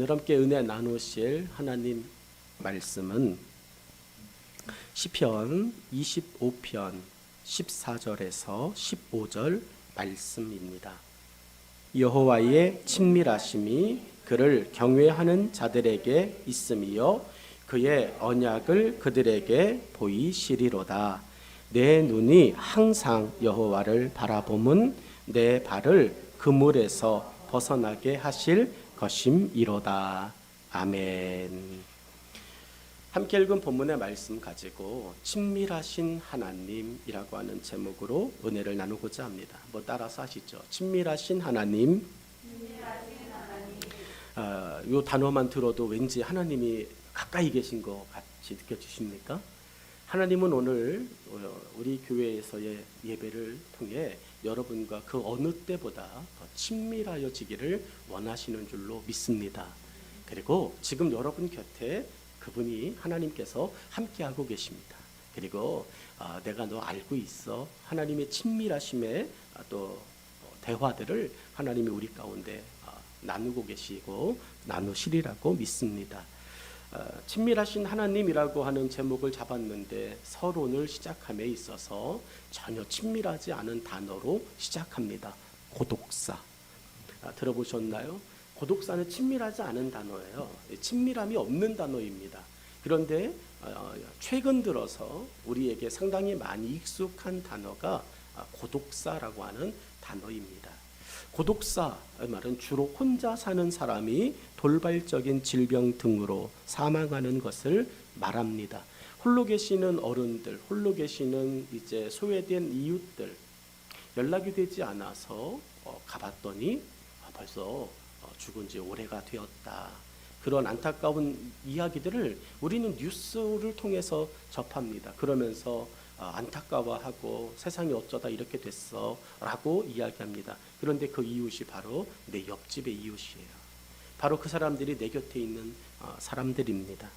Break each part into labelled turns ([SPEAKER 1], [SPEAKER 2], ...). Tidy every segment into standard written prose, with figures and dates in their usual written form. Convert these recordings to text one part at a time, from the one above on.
[SPEAKER 1] 오늘 함께 은혜 나누실 하나님 말씀은 시편 25편 14절에서 15절 말씀입니다. 여호와의 친밀하심이 그를 경외하는 자들에게 있음이요 그의 언약을 그들에게 보이시리로다. 내 눈이 항상 여호와를 바라봄은 내 발을 그물에서 벗어나게 하실 것임이로다. 아멘. 함께 읽은 본문의 말씀 가지고 친밀하신 하나님이라고 하는 제목으로 은혜를 나누고자 합니다. 따라서 하시죠. 친밀하신 하나님. 이 단어만 들어도 왠지 하나님이 가까이 계신 것 같이 느껴지십니까? 하나님은 오늘 우리 교회에서의 예배를 통해 여러분과 그 어느 때보다 더 친밀하여지기를 원하시는 줄로 믿습니다. 그리고 지금 여러분 곁에 그분이 하나님께서 함께하고 계십니다. 그리고 내가 너 알고 있어. 하나님의 친밀하심에 또 대화들을 하나님이 우리 가운데 나누고 계시고 나누시리라고 믿습니다. 친밀하신 하나님이라고 하는 제목을 잡았는데 서론을 시작함에 있어서 전혀 친밀하지 않은 단어로 시작합니다. 고독사. 들어보셨나요? 고독사는 친밀하지 않은 단어예요. 친밀함이 없는 단어입니다. 그런데 최근 들어서 우리에게 상당히 많이 익숙한 단어가 고독사라고 하는 단어입니다. 고독사 말은 주로 혼자 사는 사람이 돌발적인 질병 등으로 사망하는 것을 말합니다. 홀로 계시는 어른들, 홀로 계시는 이제 소외된 이웃들, 연락이 되지 않아서 가봤더니 벌써 죽은 지 오래가 되었다. 그런 안타까운 이야기들을 우리는 뉴스를 통해서 접합니다. 그러면서 안타까워하고 세상이 어쩌다 이렇게 됐어 라고 이야기합니다. 그런데 그 이웃이 바로 내 옆집의 이웃이에요. 바로 그 사람들이 내 곁에 있는 사람들입니다.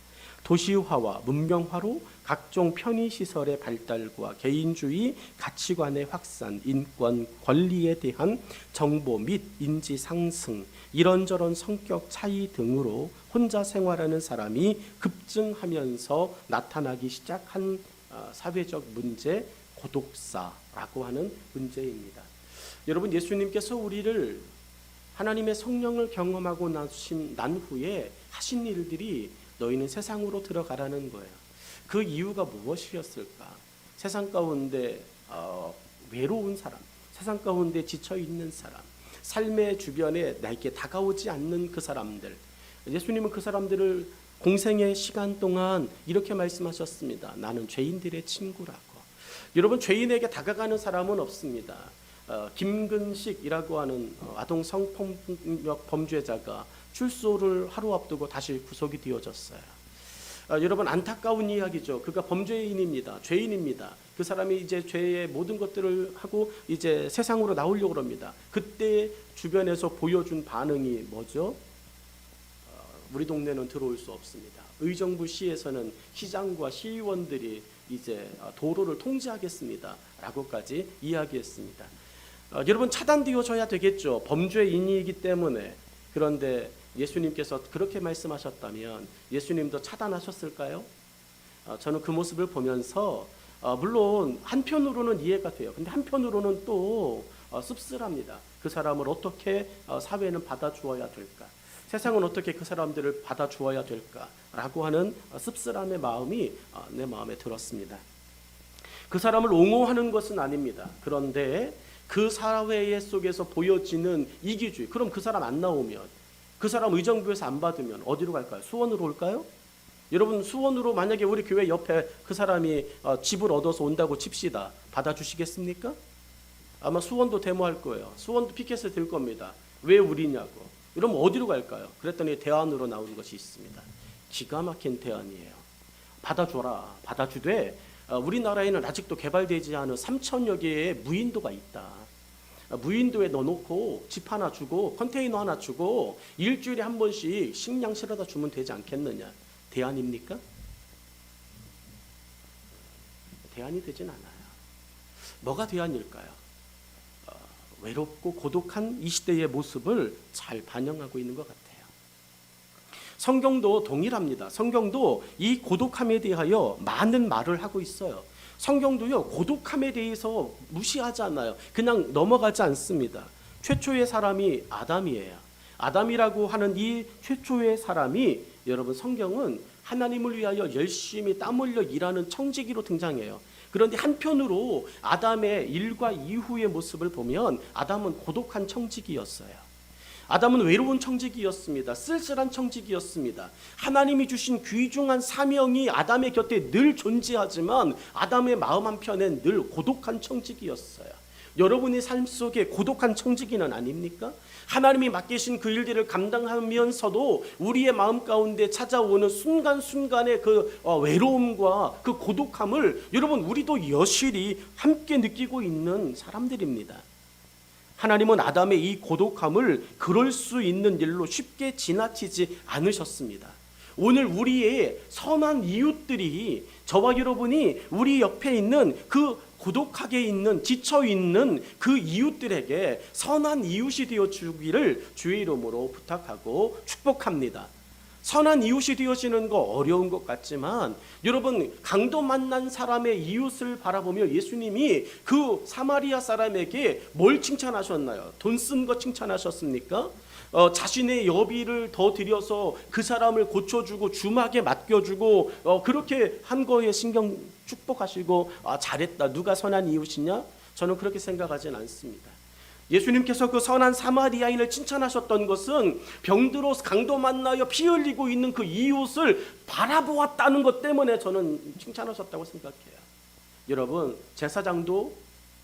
[SPEAKER 1] 도시화와 문명화로 각종 편의시설의 발달과 개인주의 가치관의 확산, 인권, 권리에 대한 정보 및 인지 상승, 이런저런 성격 차이 등으로 혼자 생활하는 사람이 급증하면서 나타나기 시작한 사회적 문제, 고독사라고 하는 문제입니다. 여러분, 예수님께서 우리를 하나님의 성령을 경험하고 난 후에 하신 일들이 너희는 세상으로 들어가라는 거예요. 그 이유가 무엇이었을까? 세상 가운데 외로운 사람, 세상 가운데 지쳐있는 사람, 삶의 주변에 나에게 다가오지 않는 그 사람들, 예수님은 그 사람들을 공생의 시간 동안 이렇게 말씀하셨습니다. 나는 죄인들의 친구라고. 여러분, 죄인에게 다가가는 사람은 없습니다. 김근식이라고 하는 아동 성폭력 범죄자가 출소를 하루 앞두고 다시 구속이 되어졌어요. 여러분, 안타까운 이야기죠. 그가 범죄인입니다. 죄인입니다. 그 사람이 이제 죄의 모든 것들을 하고 이제 세상으로 나오려고 합니다. 그때 주변에서 보여준 반응이 뭐죠? 우리 동네는 들어올 수 없습니다. 의정부 시에서는 시장과 시의원들이 이제 도로를 통제하겠습니다 라고까지 이야기했습니다. 여러분, 차단되어져야 되겠죠. 범죄인이기 때문에. 그런데 예수님께서 그렇게 말씀하셨다면 예수님도 차단하셨을까요? 저는 그 모습을 보면서 물론 한편으로는 이해가 돼요. 근데 한편으로는 또 씁쓸합니다. 그 사람을 어떻게 사회는 받아주어야 될까? 세상은 어떻게 그 사람들을 받아주어야 될까라고 하는 씁쓸함의 마음이 내 마음에 들었습니다. 그 사람을 옹호하는 것은 아닙니다. 그런데 그 사회 속에서 보여지는 이기주의, 그럼 그 사람 안 나오면, 그 사람 의정부에서 안 받으면 어디로 갈까요? 수원으로 올까요? 여러분, 수원으로 만약에 우리 교회 옆에 그 사람이 집을 얻어서 온다고 칩시다. 받아주시겠습니까? 아마 수원도 데모할 거예요. 수원도 피켓을 들 겁니다. 왜 우리냐고. 이러면 어디로 갈까요? 그랬더니 대안으로 나온 것이 있습니다. 기가 막힌 대안이에요. 받아줘라. 받아주되 우리나라에는 아직도 개발되지 않은 3,000여 개의 무인도가 있다. 무인도에 넣어놓고 집 하나 주고 컨테이너 하나 주고 일주일에 한 번씩 식량 실어다 주면 되지 않겠느냐. 대안입니까? 대안이 되진 않아요. 뭐가 대안일까요? 외롭고 고독한 이 시대의 모습을 잘 반영하고 있는 것 같아요. 성경도 동일합니다. 성경도 이 고독함에 대하여 많은 말을 하고 있어요. 성경도요, 고독함에 대해서 무시하지 않아요. 그냥 넘어가지 않습니다. 최초의 사람이 아담이에요. 아담이라고 하는 이 최초의 사람이, 여러분, 성경은 하나님을 위하여 열심히 땀 흘려 일하는 청지기로 등장해요. 그런데 한편으로 아담의 일과 이후의 모습을 보면 아담은 고독한 청지기였어요. 아담은 외로운 청지기였습니다. 쓸쓸한 청지기였습니다. 하나님이 주신 귀중한 사명이 아담의 곁에 늘 존재하지만 아담의 마음 한편엔 늘 고독한 청지기였어요. 여러분의 삶 속에 고독한 청지기는 아닙니까? 하나님이 맡기신 그 일들을 감당하면서도 우리의 마음 가운데 찾아오는 순간순간의 그 외로움과 그 고독함을 여러분, 우리도 여실히 함께 느끼고 있는 사람들입니다. 하나님은 아담의 이 고독함을 그럴 수 있는 일로 쉽게 지나치지 않으셨습니다. 오늘 우리의 선한 이웃들이, 저와 여러분이 우리 옆에 있는 그 고독하게 있는, 지쳐있는 그 이웃들에게 선한 이웃이 되어주기를 주의 이름으로 부탁하고 축복합니다. 선한 이웃이 되어지는 거 어려운 것 같지만, 여러분, 강도 만난 사람의 이웃을 바라보며 예수님이 그 사마리아 사람에게 뭘 칭찬하셨나요? 돈 쓴 거 칭찬하셨습니까? 자신의 여비를 더 들여서 그 사람을 고쳐주고 주막에 맡겨주고 그렇게 한 거에 신경 축복하시고 잘했다, 누가 선한 이웃이냐? 저는 그렇게 생각하진 않습니다. 예수님께서 그 선한 사마리아인을 칭찬하셨던 것은 병들어 강도 만나여 피 흘리고 있는 그 이웃을 바라보았다는 것 때문에 저는 칭찬하셨다고 생각해요. 여러분, 제사장도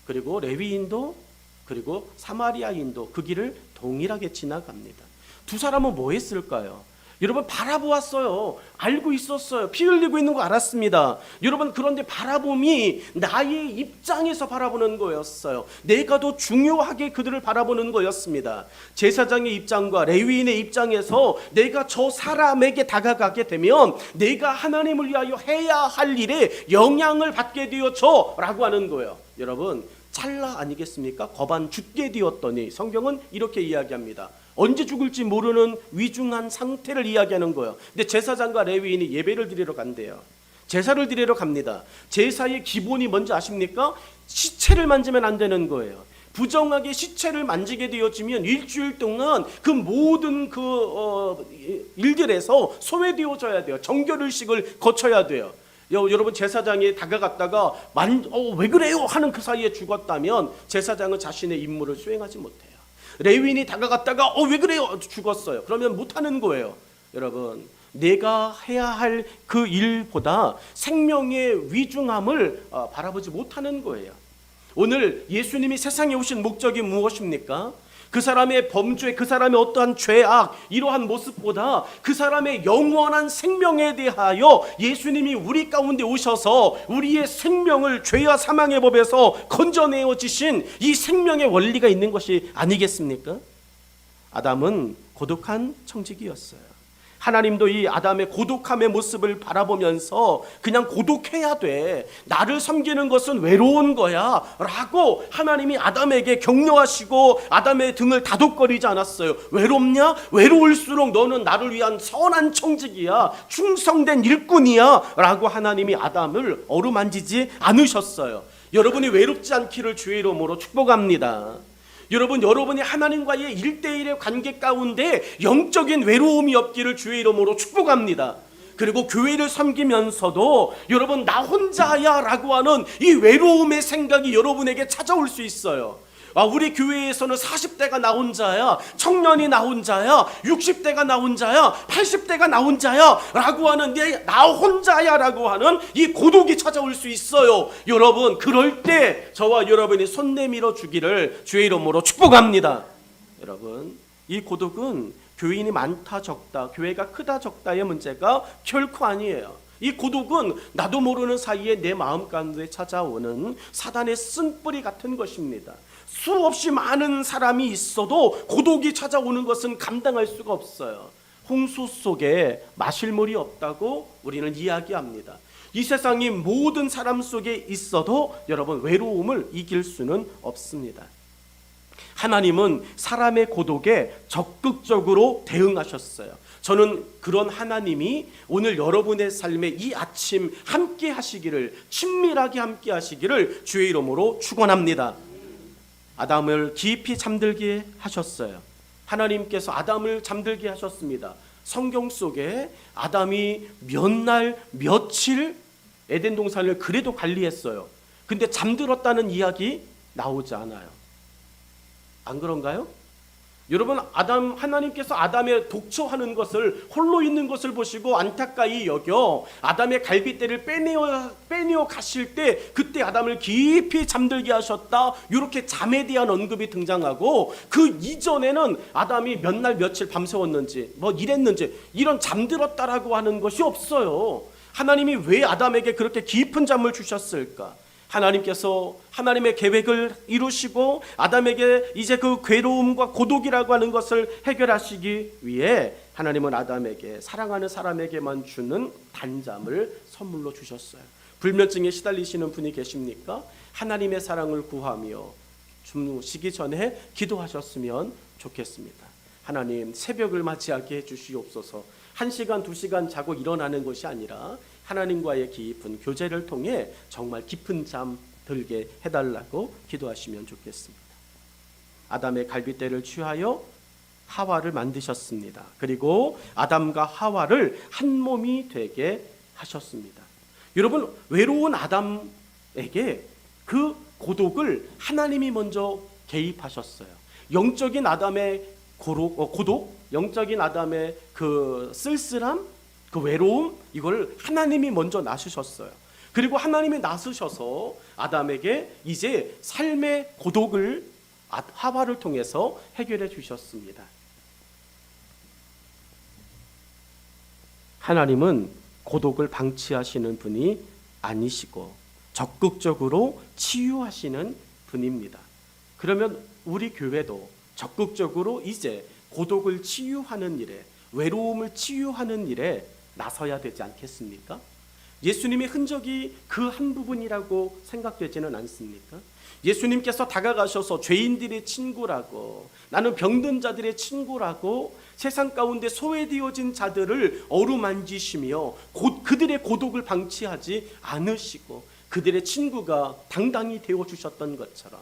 [SPEAKER 1] 그리고 레위인도 그리고 사마리아인도 그 길을 동일하게 지나갑니다. 두 사람은 뭐 했을까요? 여러분, 바라보았어요. 알고 있었어요. 피 흘리고 있는 거 알았습니다. 여러분, 그런데 바라봄이 나의 입장에서 바라보는 거였어요. 내가 더 중요하게 그들을 바라보는 거였습니다. 제사장의 입장과 레위인의 입장에서 내가 저 사람에게 다가가게 되면 내가 하나님을 위하여 해야 할 일에 영향을 받게 되어져 라고 하는 거예요. 여러분, 찰나 아니겠습니까? 거반 죽게 되었더니, 성경은 이렇게 이야기합니다. 언제 죽을지 모르는 위중한 상태를 이야기하는 거예요. 근데 제사장과 레위인이 예배를 드리러 간대요. 제사를 드리러 갑니다. 제사의 기본이 뭔지 아십니까? 시체를 만지면 안 되는 거예요. 부정하게 시체를 만지게 되어지면 일주일 동안 그 모든 일들에서 소외되어져야 돼요. 정결의식을 거쳐야 돼요. 여러분, 제사장이 다가갔다가 왜 그래요? 하는 그 사이에 죽었다면 제사장은 자신의 임무를 수행하지 못해요. 레위인이 다가갔다가 왜 그래요? 죽었어요. 그러면 못하는 거예요. 여러분, 내가 해야 할 그 일보다 생명의 위중함을 바라보지 못하는 거예요. 오늘 예수님이 세상에 오신 목적이 무엇입니까? 그 사람의 범죄, 그 사람의 어떠한 죄악, 이러한 모습보다 그 사람의 영원한 생명에 대하여 예수님이 우리 가운데 오셔서 우리의 생명을 죄와 사망의 법에서 건져내어 주신 이 생명의 원리가 있는 것이 아니겠습니까? 아담은 고독한 청지기였어요. 하나님도 이 아담의 고독함의 모습을 바라보면서 그냥 고독해야 돼, 나를 섬기는 것은 외로운 거야 라고 하나님이 아담에게 격려하시고 아담의 등을 다독거리지 않았어요. 외롭냐? 외로울수록 너는 나를 위한 선한 청지기야, 충성된 일꾼이야 라고 하나님이 아담을 어루만지지 않으셨어요. 여러분이 외롭지 않기를 주의 이름으로 축복합니다. 여러분이 하나님과의 1대1의 관계 가운데 영적인 외로움이 없기를 주의 이름으로 축복합니다. 그리고 교회를 섬기면서도 여러분, 나 혼자야 라고 하는 이 외로움의 생각이 여러분에게 찾아올 수 있어요. 우리 교회에서는 40대가 나 혼자야, 청년이 나 혼자야, 60대가 나 혼자야, 80대가 나 혼자야 라고 하는 나 혼자야 라고 하는 이 고독이 찾아올 수 있어요. 여러분, 그럴 때 저와 여러분이 손 내밀어 주기를 주의 이름으로 축복합니다. 여러분, 이 고독은 교인이 많다 적다, 교회가 크다 적다의 문제가 결코 아니에요. 이 고독은 나도 모르는 사이에 내 마음 가운데 찾아오는 사단의 쓴뿌리 같은 것입니다. 수없이 많은 사람이 있어도 고독이 찾아오는 것은 감당할 수가 없어요. 홍수 속에 마실 물이 없다고 우리는 이야기합니다. 이 세상이 모든 사람 속에 있어도 여러분, 외로움을 이길 수는 없습니다. 하나님은 사람의 고독에 적극적으로 대응하셨어요. 저는 그런 하나님이 오늘 여러분의 삶에 이 아침 함께 하시기를, 친밀하게 함께 하시기를 주의 이름으로 축원합니다. 아담을 깊이 잠들게 하셨어요. 하나님께서 아담을 잠들게 하셨습니다. 성경 속에 아담이 몇 날 며칠 에덴 동산을 그래도 관리했어요. 근데 잠들었다는 이야기 나오지 않아요. 안 그런가요? 여러분, 하나님께서 아담의 독초하는 것을, 홀로 있는 것을 보시고 안타까이 여겨 아담의 갈빗대를 빼내어 가실 때 그때 아담을 깊이 잠들게 하셨다. 이렇게 잠에 대한 언급이 등장하고, 그 이전에는 아담이 몇 날 며칠 밤새웠는지 뭐 이랬는지 이런 잠들었다라고 하는 것이 없어요. 하나님이 왜 아담에게 그렇게 깊은 잠을 주셨을까? 하나님께서 하나님의 계획을 이루시고 아담에게 이제 그 괴로움과 고독이라고 하는 것을 해결하시기 위해 하나님은 아담에게, 사랑하는 사람에게만 주는 단잠을 선물로 주셨어요. 불면증에 시달리시는 분이 계십니까? 하나님의 사랑을 구하며 주무시기 전에 기도하셨으면 좋겠습니다. 하나님, 새벽을 맞이하게 해주시옵소서. 1시간, 2시간 자고 일어나는 것이 아니라 하나님과의 깊은 교제를 통해 정말 깊은 잠 들게 해달라고 기도하시면 좋겠습니다. 아담의 갈빗대를 취하여 하와를 만드셨습니다. 그리고 아담과 하와를 한 몸이 되게 하셨습니다. 여러분, 외로운 아담에게 그 고독을 하나님이 먼저 개입하셨어요. 영적인 아담의 고독, 영적인 아담의 그 쓸쓸함, 그 외로움, 이걸 하나님이 먼저 나서셨어요. 그리고 하나님이 나서셔서 아담에게 이제 삶의 고독을 하와를 통해서 해결해 주셨습니다. 하나님은 고독을 방치하시는 분이 아니시고 적극적으로 치유하시는 분입니다. 그러면 우리 교회도 적극적으로 이제 고독을 치유하는 일에, 외로움을 치유하는 일에 나서야 되지 않겠습니까? 예수님의 흔적이 그 한 부분이라고 생각되지는 않습니까? 예수님께서 다가가셔서 죄인들의 친구라고, 나는 병든 자들의 친구라고 세상 가운데 소외되어진 자들을 어루만지시며 그들의 고독을 방치하지 않으시고 그들의 친구가 당당히 되어주셨던 것처럼,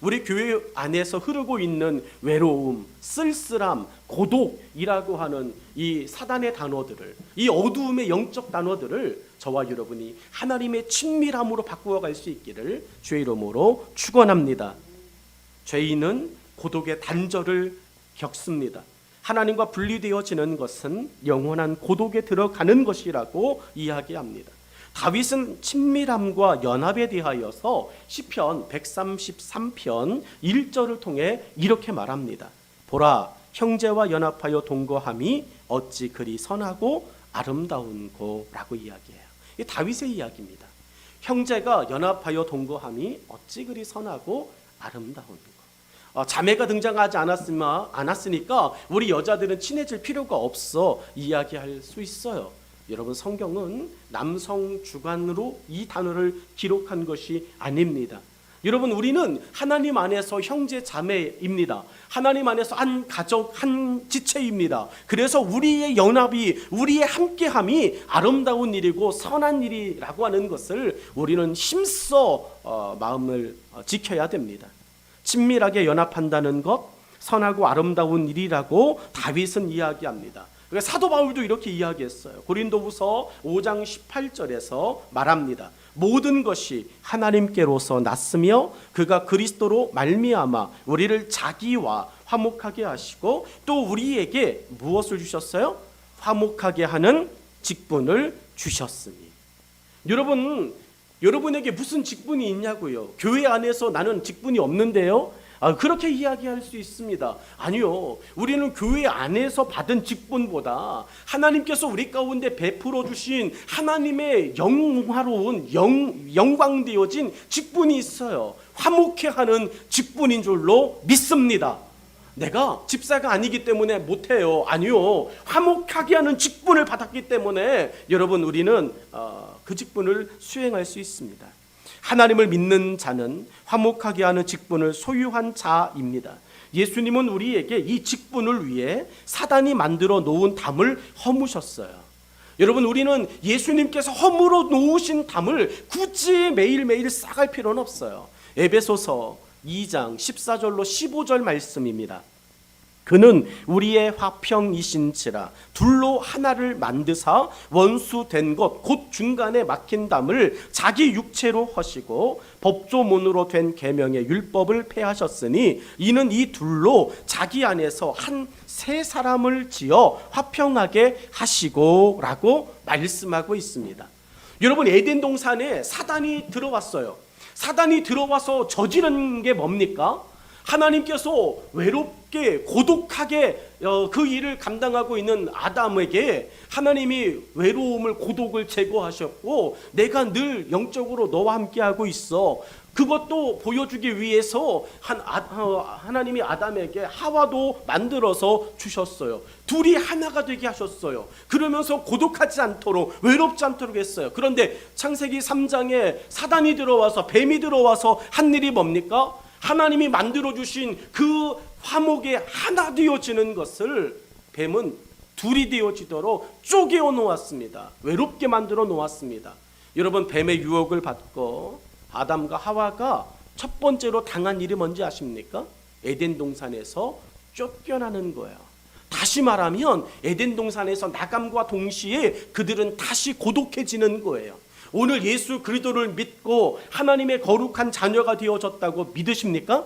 [SPEAKER 1] 우리 교회 안에서 흐르고 있는 외로움, 쓸쓸함, 고독이라고 하는 이 사단의 단어들을, 이 어두움의 영적 단어들을 저와 여러분이 하나님의 친밀함으로 바꾸어갈 수 있기를 주의 이름으로 축원합니다. 죄인은 고독의 단절을 겪습니다. 하나님과 분리되어지는 것은 영원한 고독에 들어가는 것이라고 이야기합니다. 다윗은 친밀함과 연합에 대하여서 시편 133편 1절을 통해 이렇게 말합니다. 보라, 형제와 연합하여 동거함이 어찌 그리 선하고 아름다운고 라고 이야기해요. 이 다윗의 이야기입니다. 형제가 연합하여 동거함이 어찌 그리 선하고 아름다운고. 자매가 등장하지 않았으니까 우리 여자들은 친해질 필요가 없어 이야기할 수 있어요. 여러분, 성경은 남성 주관으로 이 단어를 기록한 것이 아닙니다. 여러분, 우리는 하나님 안에서 형제 자매입니다. 하나님 안에서 한 가족, 한 지체입니다. 그래서 우리의 연합이, 우리의 함께함이 아름다운 일이고 선한 일이라고 하는 것을 우리는 힘써 마음을 지켜야 됩니다. 친밀하게 연합한다는 것, 선하고 아름다운 일이라고 다윗은 이야기합니다. 사도 바울도 이렇게 이야기했어요. 고린도후서 5장 18절에서 말합니다. 모든 것이 하나님께로서 났으며 그가 그리스도로 말미암아 우리를 자기와 화목하게 하시고 또 우리에게 무엇을 주셨어요? 화목하게 하는 직분을 주셨으니. 여러분에게 무슨 직분이 있냐고요? 교회 안에서 나는 직분이 없는데요? 그렇게 이야기할 수 있습니다. 아니요, 우리는 교회 안에서 받은 직분보다 하나님께서 우리 가운데 베풀어 주신 하나님의 영화로운 영광되어진 직분이 있어요. 화목해 하는 직분인 줄로 믿습니다. 내가 집사가 아니기 때문에 못해요. 아니요, 화목하게 하는 직분을 받았기 때문에 여러분, 우리는 그 직분을 수행할 수 있습니다. 하나님을 믿는 자는 화목하게 하는 직분을 소유한 자입니다. 예수님은 우리에게 이 직분을 위해 사단이 만들어 놓은 담을 허무셨어요. 여러분, 우리는 예수님께서 허물어 놓으신 담을 굳이 매일매일 싸갈 필요는 없어요. 에베소서 2장 14절로 15절 말씀입니다. 그는 우리의 화평이신지라 둘로 하나를 만드사 원수 된 것 곧 중간에 막힌 담을 자기 육체로 허시고 법조문으로 된 계명의 율법을 폐하셨으니 이는 이 둘로 자기 안에서 한 새 사람을 지어 화평하게 하시고 라고 말씀하고 있습니다. 여러분, 에덴 동산에 사단이 들어왔어요. 사단이 들어와서 저지른 게 뭡니까? 하나님께서 외롭게 고독하게 그 일을 감당하고 있는 아담에게 하나님이 외로움을, 고독을 제거하셨고 내가 늘 영적으로 너와 함께하고 있어. 그것도 보여주기 위해서 하나님이 아담에게 하와도 만들어서 주셨어요. 둘이 하나가 되게 하셨어요. 그러면서 고독하지 않도록, 외롭지 않도록 했어요. 그런데 창세기 3장에 사단이 들어와서, 뱀이 들어와서 한 일이 뭡니까? 하나님이 만들어주신 그 화목에 하나 되어지는 것을 뱀은 둘이 되어지도록 쪼개어 놓았습니다. 외롭게 만들어 놓았습니다. 여러분, 뱀의 유혹을 받고 아담과 하와가 첫 번째로 당한 일이 뭔지 아십니까? 에덴 동산에서 쫓겨나는 거예요. 다시 말하면 에덴 동산에서 나감과 동시에 그들은 다시 고독해지는 거예요. 오늘 예수 그리스도를 믿고 하나님의 거룩한 자녀가 되어졌다고 믿으십니까?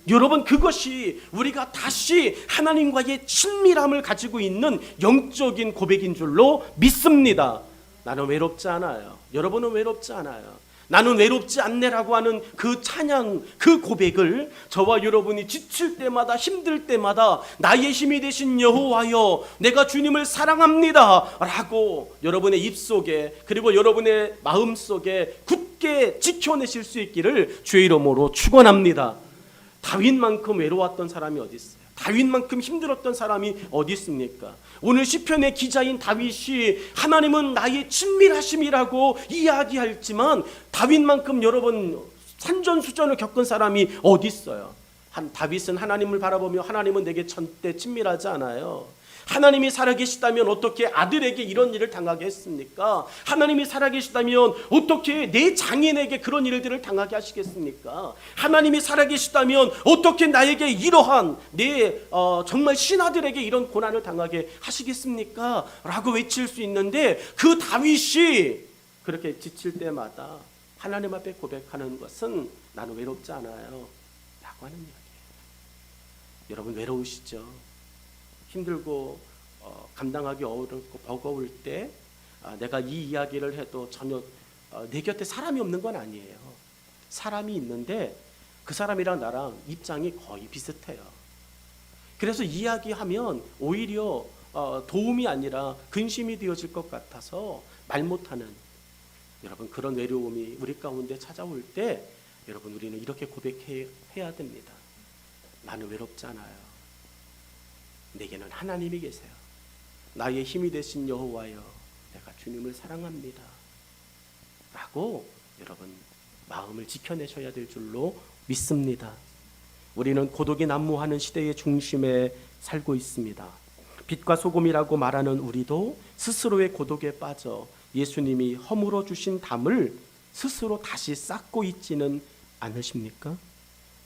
[SPEAKER 1] 여러분, 그것이 우리가 다시 하나님과의 친밀함을 가지고 있는 영적인 고백인 줄로 믿습니다. 나는 외롭지 않아요. 여러분은 외롭지 않아요. 나는 외롭지 않네라고 하는 그 찬양, 그 고백을 저와 여러분이 지칠 때마다, 힘들 때마다 나의 힘이 되신 여호와여, 내가 주님을 사랑합니다 라고 여러분의 입속에, 그리고 여러분의 마음속에 굳게 지켜내실 수 있기를 주의 이름으로 축원합니다. 다윗만큼 외로웠던 사람이 어디 있어요? 다윗만큼 힘들었던 사람이 어디 있습니까? 오늘 시편의 기자인 다윗이 하나님은 나의 친밀하심이라고 이야기했지만 다윗만큼 여러분 산전수전을 겪은 사람이 어디 있어요? 다윗은 하나님을 바라보며 하나님은 내게 절대 친밀하지 않아요. 하나님이 살아계시다면 어떻게 아들에게 이런 일을 당하게 했습니까? 하나님이 살아계시다면 어떻게 내 장인에게 그런 일들을 당하게 하시겠습니까? 하나님이 살아계시다면 어떻게 나에게 이러한 내 정말 신하들에게 이런 고난을 당하게 하시겠습니까? 라고 외칠 수 있는데 그 다윗이 그렇게 지칠 때마다 하나님 앞에 고백하는 것은 나는 외롭지 않아요 라고 하는 이야기예요. 여러분, 외로우시죠? 힘들고 감당하기 어렵고 버거울 때 내가 이 이야기를 해도 전혀 내 곁에 사람이 없는 건 아니에요. 사람이 있는데 그 사람이랑 나랑 입장이 거의 비슷해요. 그래서 이야기하면 오히려 도움이 아니라 근심이 되어질 것 같아서 말 못하는, 여러분, 그런 외로움이 우리 가운데 찾아올 때 여러분, 우리는 이렇게 고백해야 됩니다. 나는 외롭지 않아요. 내게는 하나님이 계세요. 나의 힘이 되신 여호와여, 내가 주님을 사랑합니다 라고 여러분 마음을 지켜내셔야 될 줄로 믿습니다. 우리는 고독이 난무하는 시대의 중심에 살고 있습니다. 빛과 소금이라고 말하는 우리도 스스로의 고독에 빠져 예수님이 허물어 주신 담을 스스로 다시 쌓고 있지는 않으십니까?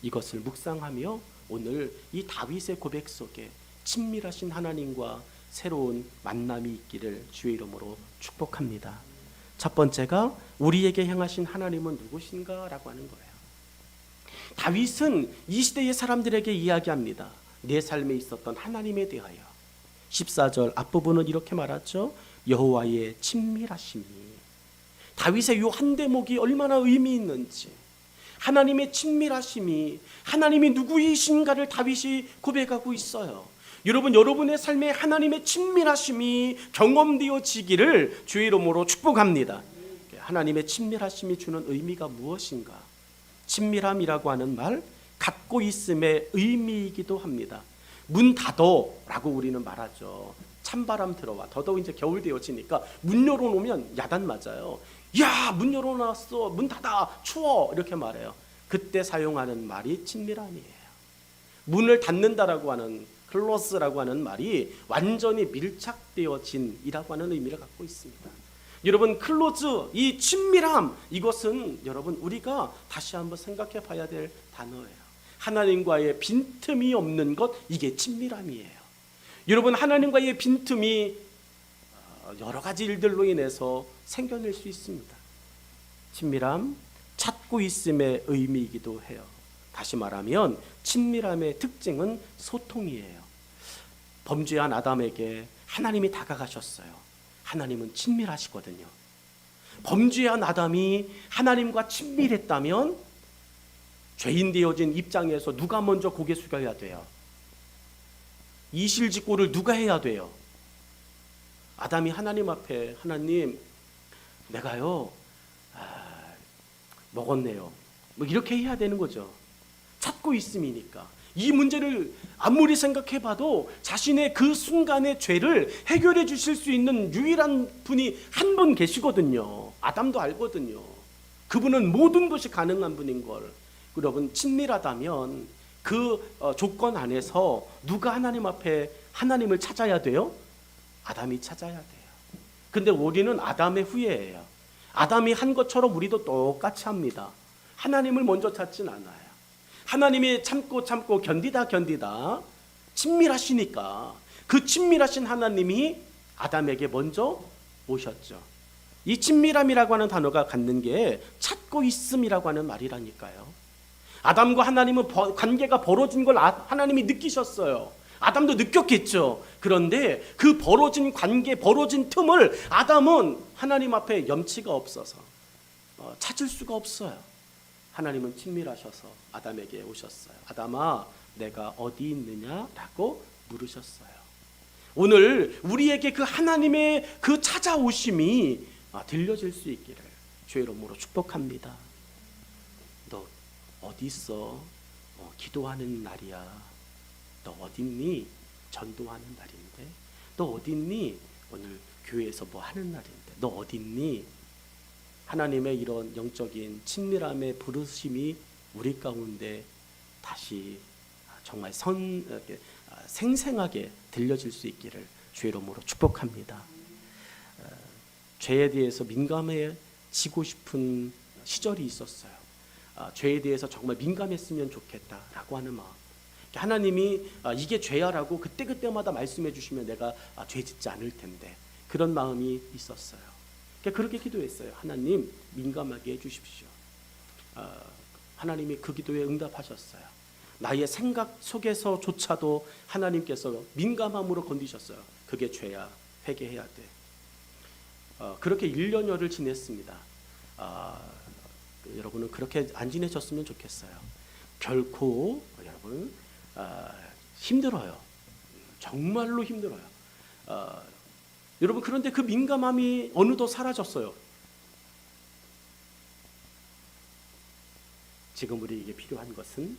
[SPEAKER 1] 이것을 묵상하며 오늘 이 다윗의 고백 속에 친밀하신 하나님과 새로운 만남이 있기를 주의 이름으로 축복합니다. 첫 번째가 우리에게 향하신 하나님은 누구신가 라고 하는 거예요. 다윗은 이 시대의 사람들에게 이야기합니다. 내 삶에 있었던 하나님에 대하여. 14절 앞부분은 이렇게 말하죠. 여호와의 친밀하심이. 다윗의 이 한 대목이 얼마나 의미 있는지, 하나님의 친밀하심이, 하나님이 누구이신가를 다윗이 고백하고 있어요. 여러분, 여러분의 삶에 하나님의 친밀하심이 경험되어지기를 주의 이름으로 축복합니다. 하나님의 친밀하심이 주는 의미가 무엇인가? 친밀함이라고 하는 말, 갖고 있음의 의미이기도 합니다. 문 닫어라고 우리는 말하죠. 찬바람 들어와. 더더욱 이제 겨울 되어지니까 문 열어놓으면 야단 맞아요. 야, 문 열어놨어, 문 닫아, 추워, 이렇게 말해요. 그때 사용하는 말이 친밀함이에요. 문을 닫는다라고 하는 클로스라고 하는 말이 완전히 밀착되어진이라고 하는 의미를 갖고 있습니다. 여러분, 클로즈, 이 친밀함, 이것은 여러분 우리가 다시 한번 생각해 봐야 될 단어예요. 하나님과의 빈틈이 없는 것, 이게 친밀함이에요. 여러분, 하나님과의 빈틈이 여러 가지 일들로 인해서 생겨날 수 있습니다. 친밀함, 찾고 있음의 의미이기도 해요. 다시 말하면 친밀함의 특징은 소통이에요. 범죄한 아담에게 하나님이 다가가셨어요. 하나님은 친밀하시거든요. 범죄한 아담이 하나님과 친밀했다면 죄인 되어진 입장에서 누가 먼저 고개 숙여야 돼요? 이실직고를 누가 해야 돼요? 아담이 하나님 앞에, 하나님, 내가요 먹었네요, 뭐 이렇게 해야 되는 거죠. 찾고 있음이니까. 이 문제를 아무리 생각해봐도 자신의 그 순간의 죄를 해결해 주실 수 있는 유일한 분이 한 분 계시거든요. 아담도 알거든요. 그분은 모든 것이 가능한 분인 걸. 여러분, 친밀하다면 그 조건 안에서 누가 하나님 앞에 하나님을 찾아야 돼요? 아담이 찾아야 돼요. 근데 우리는 아담의 후예예요. 아담이 한 것처럼 우리도 똑같이 합니다. 하나님을 먼저 찾진 않아요. 하나님이 참고 견디다 친밀하시니까 그 친밀하신 하나님이 아담에게 먼저 오셨죠. 이 친밀함이라고 하는 단어가 갖는 게 찾고 있음이라고 하는 말이라니까요. 아담과 하나님은 관계가 벌어진 걸 하나님이 느끼셨어요. 아담도 느꼈겠죠. 그런데 그 벌어진 관계, 벌어진 틈을 아담은 하나님 앞에 염치가 없어서 찾을 수가 없어요. 하나님은 친밀하셔서 아담에게 오셨어요. 아담아, 내가 어디 있느냐라고 물으셨어요. 오늘 우리에게 그 하나님의 그 찾아오심이 들려질 수 있기를 주의 이름으로 축복합니다. 너 어디 있어? 기도하는 날이야. 너 어디 있니? 전도하는 날인데. 너 어디 있니? 오늘 교회에서 뭐 하는 날인데. 너 어디 있니? 하나님의 이런 영적인 친밀함의 부르심이 우리 가운데 다시 정말 생생하게 들려질 수 있기를 주의 이름으로 축복합니다. 죄에 대해서 민감해지고 싶은 시절이 있었어요. 죄에 대해서 정말 민감했으면 좋겠다라고 하는 마음. 하나님이 이게 죄야라고 그때마다 말씀해 주시면 내가 죄 짓지 않을 텐데, 그런 마음이 있었어요. 그렇게 기도했어요. 하나님, 민감하게 해주십시오. 하나님이 그 기도에 응답하셨어요. 나의 생각 속에서조차도 하나님께서 민감함으로 건드셨어요. 그게 죄야, 회개해야 돼. 그렇게 1년여를 지냈습니다. 여러분은 그렇게 안 지내셨으면 좋겠어요. 결코 여러분 힘들어요. 정말로 힘들어요. 여러분, 그런데 그 민감함이 어느덧 사라졌어요. 지금 우리에게 필요한 것은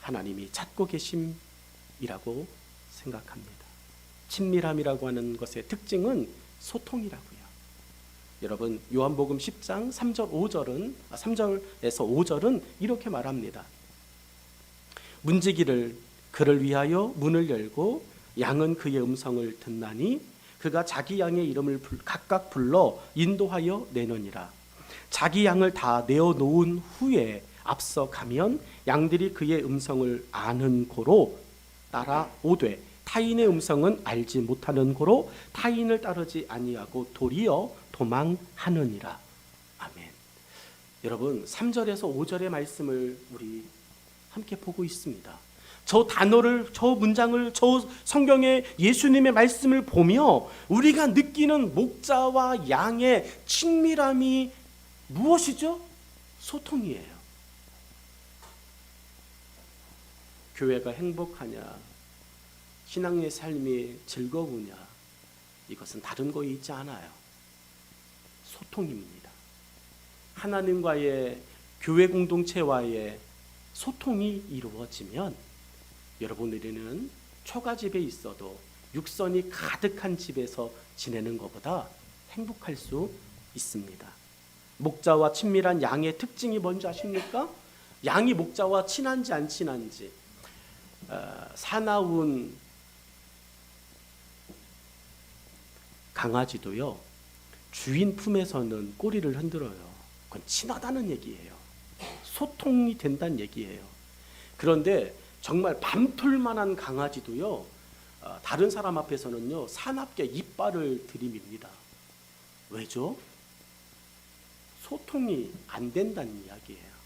[SPEAKER 1] 하나님이 찾고 계심이라고 생각합니다. 친밀함이라고 하는 것의 특징은 소통이라고요. 여러분, 요한복음 10장 3절에서 5절은 이렇게 말합니다. 문지기를 그를 위하여 문을 열고 양은 그의 음성을 듣나니 그가 자기 양의 이름을 각각 불러 인도하여 내느니라. 자기 양을 다 내어놓은 후에 앞서 가면 양들이 그의 음성을 아는 고로 따라오되 타인의 음성은 알지 못하는 고로 타인을 따르지 아니하고 도리어 도망하느니라. 아멘. 여러분, 3절에서 5절의 말씀을 우리 함께 보고 있습니다. 저 단어를, 저 문장을, 저 성경의 예수님의 말씀을 보며 우리가 느끼는 목자와 양의 친밀함이 무엇이죠? 소통이에요. 교회가 행복하냐, 신앙의 삶이 즐거우냐, 이것은 다른 거 있지 않아요. 소통입니다. 하나님과의 교회 공동체와의 소통이 이루어지면 여러분, 우리는 초가집에 있어도 육선이 가득한 집에서 지내는 것보다 행복할 수 있습니다. 목자와 친밀한 양의 특징이 뭔지 아십니까? 양이 목자와 친한지 안 친한지. 사나운 강아지도요, 주인 품에서는 꼬리를 흔들어요. 그건 친하다는 얘기예요. 소통이 된다는 얘기예요. 그런데 정말 밤톨만한 강아지도요, 다른 사람 앞에서는요, 사납게 이빨을 들이밉니다. 왜죠? 소통이 안 된다는 이야기예요.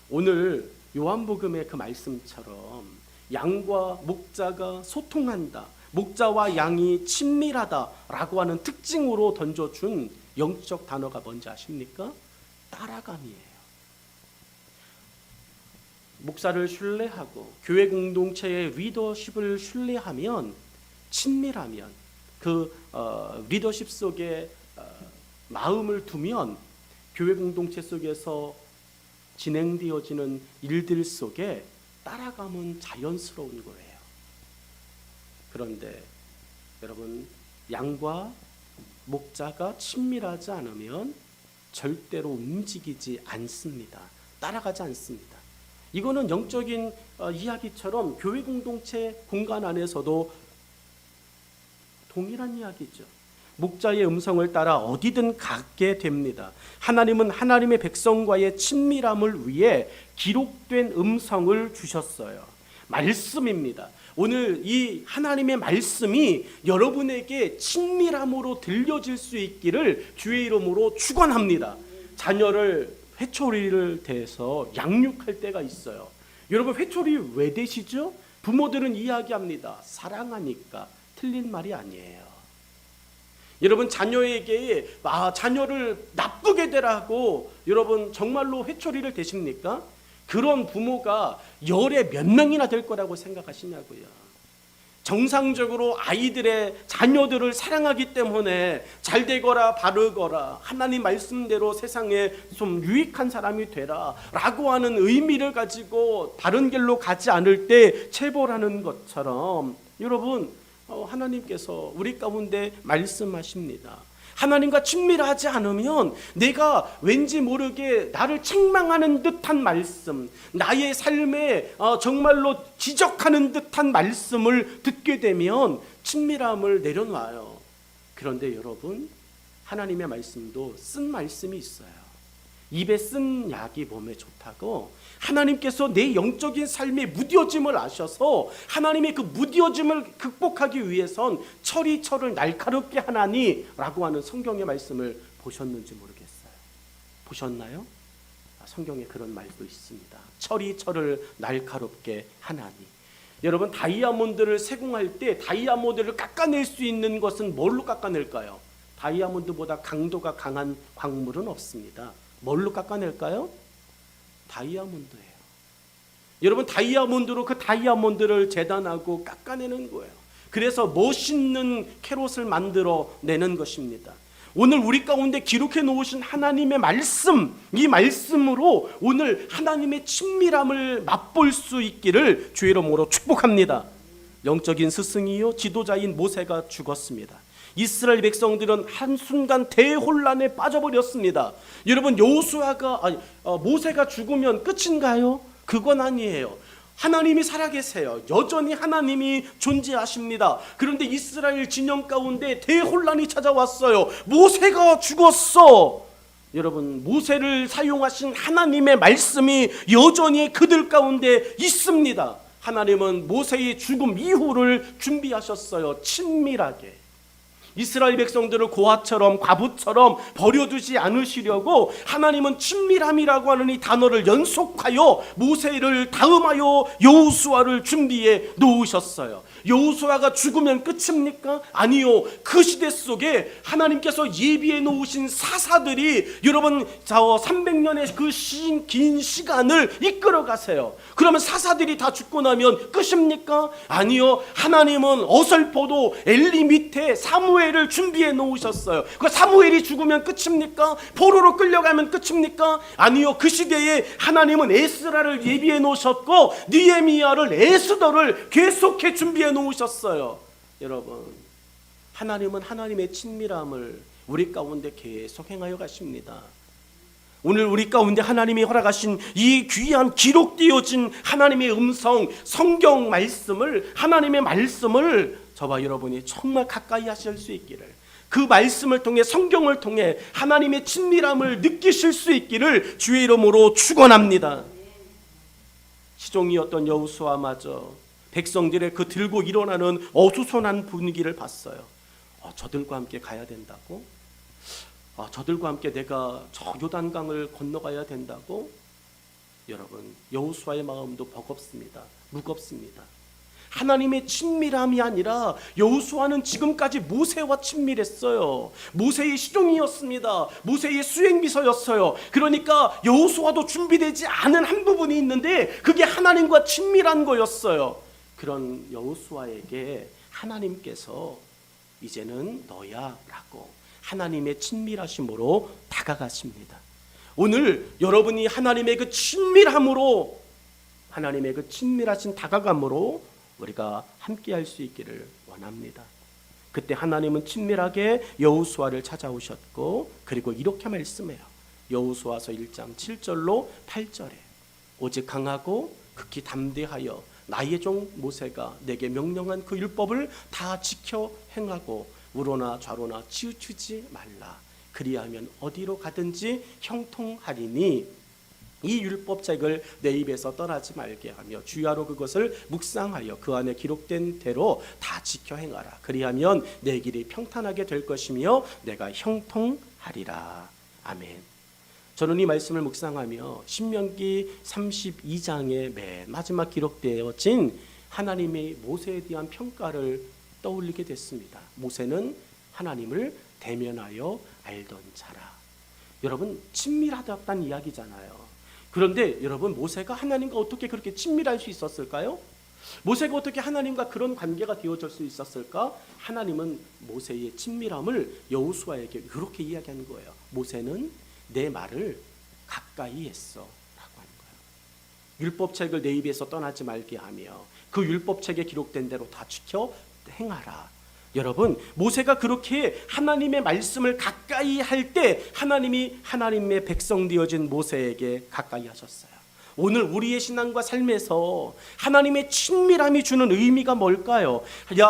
[SPEAKER 1] 오늘 요한복음의 그 말씀처럼 양과 목자가 소통한다, 목자와 양이 친밀하다라고 하는 특징으로 던져준 영적 단어가 뭔지 아십니까? 따라감이에요. 목사를 신뢰하고 교회 공동체의 리더십을 신뢰하면, 친밀하면, 그 리더십 속에 마음을 두면 교회 공동체 속에서 진행되어지는 일들 속에 따라감은 자연스러운 거예요. 그런데 여러분, 양과 목자가 친밀하지 않으면 절대로 움직이지 않습니다. 따라가지 않습니다. 이거는 영적인 이야기처럼 교회 공동체 공간 안에서도 동일한 이야기죠. 목자의 음성을 따라 어디든 가게 됩니다. 하나님은 하나님의 백성과의 친밀함을 위해 기록된 음성을 주셨어요. 말씀입니다. 오늘 이 하나님의 말씀이 여러분에게 친밀함으로 들려질 수 있기를 주의 이름으로 축원합니다. 자녀를 회초리를 대서 양육할 때가 있어요. 여러분, 회초리 왜 대시죠? 부모들은 이야기합니다. 사랑하니까. 틀린 말이 아니에요. 여러분, 자녀에게 자녀를 나쁘게 되라고 여러분 정말로 회초리를 대십니까? 그런 부모가 열에 몇 명이나 될 거라고 생각하시냐고요. 정상적으로 아이들의 자녀들을 사랑하기 때문에 잘 되거라 바르거라, 하나님 말씀대로 세상에 좀 유익한 사람이 되라 라고 하는 의미를 가지고 바른 길로 가지 않을 때 체벌하는 것처럼, 여러분, 하나님께서 우리 가운데 말씀하십니다. 하나님과 친밀하지 않으면 내가 왠지 모르게 나를 책망하는 듯한 말씀, 나의 삶에 정말로 지적하는 듯한 말씀을 듣게 되면 친밀함을 내려놔요. 그런데 여러분, 하나님의 말씀도 쓴 말씀이 있어요. 입에 쓴 약이 몸에 좋다고, 하나님께서 내 영적인 삶의 무뎌짐을 아셔서 하나님의 그 무뎌짐을 극복하기 위해선 철이 철을 날카롭게 하나니 라고 하는 성경의 말씀을 보셨는지 모르겠어요. 보셨나요? 성경에 그런 말도 있습니다. 철이 철을 날카롭게 하나니. 여러분, 다이아몬드를 세공할 때 다이아몬드를 깎아낼 수 있는 것은 뭘로 깎아낼까요? 다이아몬드보다 강도가 강한 광물은 없습니다. 뭘로 깎아낼까요? 다이아몬드예요. 여러분, 다이아몬드로 그 다이아몬드를 재단하고 깎아내는 거예요. 그래서 멋있는 캐롯을 만들어 내는 것입니다. 오늘 우리 가운데 기록해 놓으신 하나님의 말씀, 이 말씀으로 오늘 하나님의 친밀함을 맛볼 수 있기를 주의 이름으로 축복합니다. 영적인 스승이요 지도자인 모세가 죽었습니다. 이스라엘 백성들은 한순간 대혼란에 빠져버렸습니다. 여러분, 모세가 죽으면 끝인가요? 그건 아니에요. 하나님이 살아계세요. 여전히 하나님이 존재하십니다. 그런데 이스라엘 진영 가운데 대혼란이 찾아왔어요. 모세가 죽었어. 여러분, 모세를 사용하신 하나님의 말씀이 여전히 그들 가운데 있습니다. 하나님은 모세의 죽음 이후를 준비하셨어요. 친밀하게. 이스라엘 백성들을 고아처럼 과부처럼 버려두지 않으시려고 하나님은 친밀함이라고 하는 이 단어를 연속하여 모세를 다음하여 여호수아를 준비해 놓으셨어요. 여호수아가 죽으면 끝입니까? 아니요. 그 시대 속에 하나님께서 예비해 놓으신 사사들이 여러분 300년의 그 긴 시간을 이끌어 가세요. 그러면 사사들이 다 죽고 나면 끝입니까? 아니요. 하나님은 어설퍼도 엘리 밑에 사무엘을 준비해 놓으셨어요. 그 사무엘이 죽으면 끝입니까? 포로로 끌려가면 끝입니까? 아니요. 그 시대에 하나님은 에스라를 예비해 놓으셨고 느헤미야를, 에스더를 계속해 준비해 놓으셨어요. 여러분, 하나님은 하나님의 친밀함을 우리 가운데 계속 행하여 가십니다. 오늘 우리 가운데 하나님이 허락하신 이 귀한 기록되어진 하나님의 음성, 성경 말씀을, 하나님의 말씀을 저와 여러분이 정말 가까이 하실 수 있기를, 그 말씀을 통해, 성경을 통해 하나님의 친밀함을 느끼실 수 있기를 주의 이름으로 축원합니다. 시종이었던 여호수아마저 백성들의 그 들고 일어나는 어수선한 분위기를 봤어요. 저들과 함께 가야 된다고? 저들과 함께 내가 저 요단강을 건너가야 된다고? 여러분, 여호수아의 마음도 버겁습니다. 무겁습니다. 하나님의 친밀함이 아니라 여호수아는 지금까지 모세와 친밀했어요. 모세의 시종이었습니다. 모세의 수행비서였어요. 그러니까 여호수아도 준비되지 않은 한 부분이 있는데 그게 하나님과 친밀한 거였어요. 그런 여호수아에게 하나님께서 이제는 너야 라고 하나님의 친밀하심으로 다가가십니다. 오늘 여러분이 하나님의 그 친밀함으로, 하나님의 그 친밀하신 다가감으로 우리가 함께 할 수 있기를 원합니다. 그때 하나님은 친밀하게 여호수아를 찾아오셨고, 그리고 이렇게 말씀해요. 여호수아서 1장 7절로 8절에 오직 강하고 극히 담대하여 나의 종 모세가 내게 명령한 그 율법을 다 지켜 행하고 우로나 좌로나 치우치지 말라. 그리하면 어디로 가든지 형통하리니 이 율법책을 내 입에서 떠나지 말게 하며 주야로 그것을 묵상하여 그 안에 기록된 대로 다 지켜 행하라. 그리하면 내 길이 평탄하게 될 것이며 내가 형통하리라. 아멘. 저는 이 말씀을 묵상하며 신명기 32장의 맨 마지막 기록되어진 하나님의 모세에 대한 평가를 떠올리게 됐습니다. 모세는 하나님을 대면하여 알던 자라. 여러분, 친밀하다는 이야기잖아요. 그런데 여러분, 모세가 하나님과 어떻게 그렇게 친밀할 수 있었을까요? 모세가 어떻게 하나님과 그런 관계가 되어질 수 있었을까? 하나님은 모세의 친밀함을 여호수아에게 이렇게 이야기하는 거예요. 모세는 내 말을 가까이 했어 라고 하는 거예요. 율법책을 내 입에서 떠나지 말게 하며 그 율법책에 기록된 대로 다 지켜 행하라. 여러분, 모세가 그렇게 하나님의 말씀을 가까이 할 때 하나님이 하나님의 백성 되어진 모세에게 가까이 하셨어요. 오늘 우리의 신앙과 삶에서 하나님의 친밀함이 주는 의미가 뭘까요?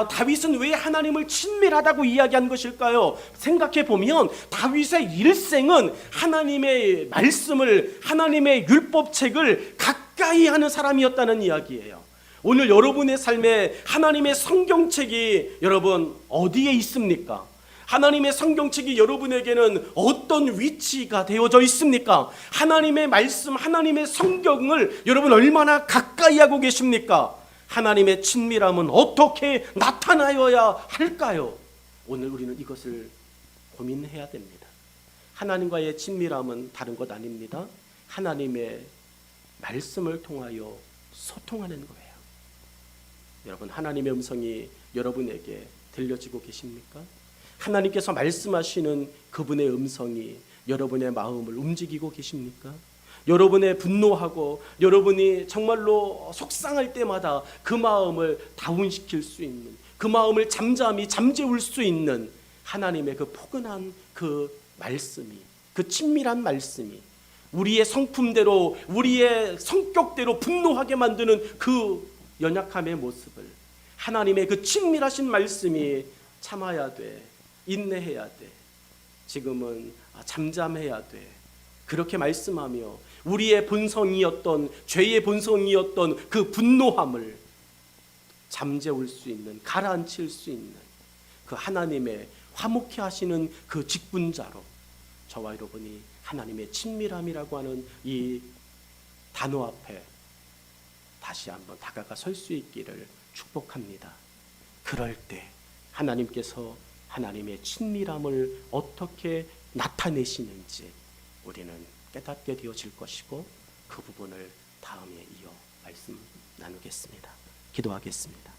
[SPEAKER 1] 다윗은 왜 하나님을 친밀하다고 이야기한 것일까요? 생각해 보면 다윗의 일생은 하나님의 말씀을, 하나님의 율법책을 가까이 하는 사람이었다는 이야기예요. 오늘 여러분의 삶에 하나님의 성경책이 여러분 어디에 있습니까? 하나님의 성경책이 여러분에게는 어떤 위치가 되어져 있습니까? 하나님의 말씀, 하나님의 성경을 여러분 얼마나 가까이 하고 계십니까? 하나님의 친밀함은 어떻게 나타나야 할까요? 오늘 우리는 이것을 고민해야 됩니다. 하나님과의 친밀함은 다른 것 아닙니다. 하나님의 말씀을 통하여 소통하는 거예요. 여러분, 하나님의 음성이 여러분에게 들려지고 계십니까? 하나님께서 말씀하시는 그분의 음성이 여러분의 마음을 움직이고 계십니까? 여러분의 분노하고 여러분이 정말로 속상할 때마다 그 마음을 다운시킬 수 있는, 그 마음을 잠잠히 잠재울 수 있는 하나님의 그 포근한 그 말씀이, 그 친밀한 말씀이 우리의 성품대로, 우리의 성격대로 분노하게 만드는 그 연약함의 모습을 하나님의 그 친밀하신 말씀이 참아야 돼, 인내해야 돼, 지금은 잠잠해야 돼, 그렇게 말씀하며 우리의 본성이었던, 죄의 본성이었던 그 분노함을 잠재울 수 있는, 가라앉힐 수 있는 그 하나님의 화목케 하시는 그 직분자로 저와 여러분이 하나님의 친밀함이라고 하는 이 단어 앞에 다시 한번 다가가 설 수 있기를 축복합니다. 그럴 때 하나님께서 하나님의 친밀함을 어떻게 나타내시는지 우리는 깨닫게 되어질 것이고, 그 부분을 다음에 이어 말씀 나누겠습니다. 기도하겠습니다.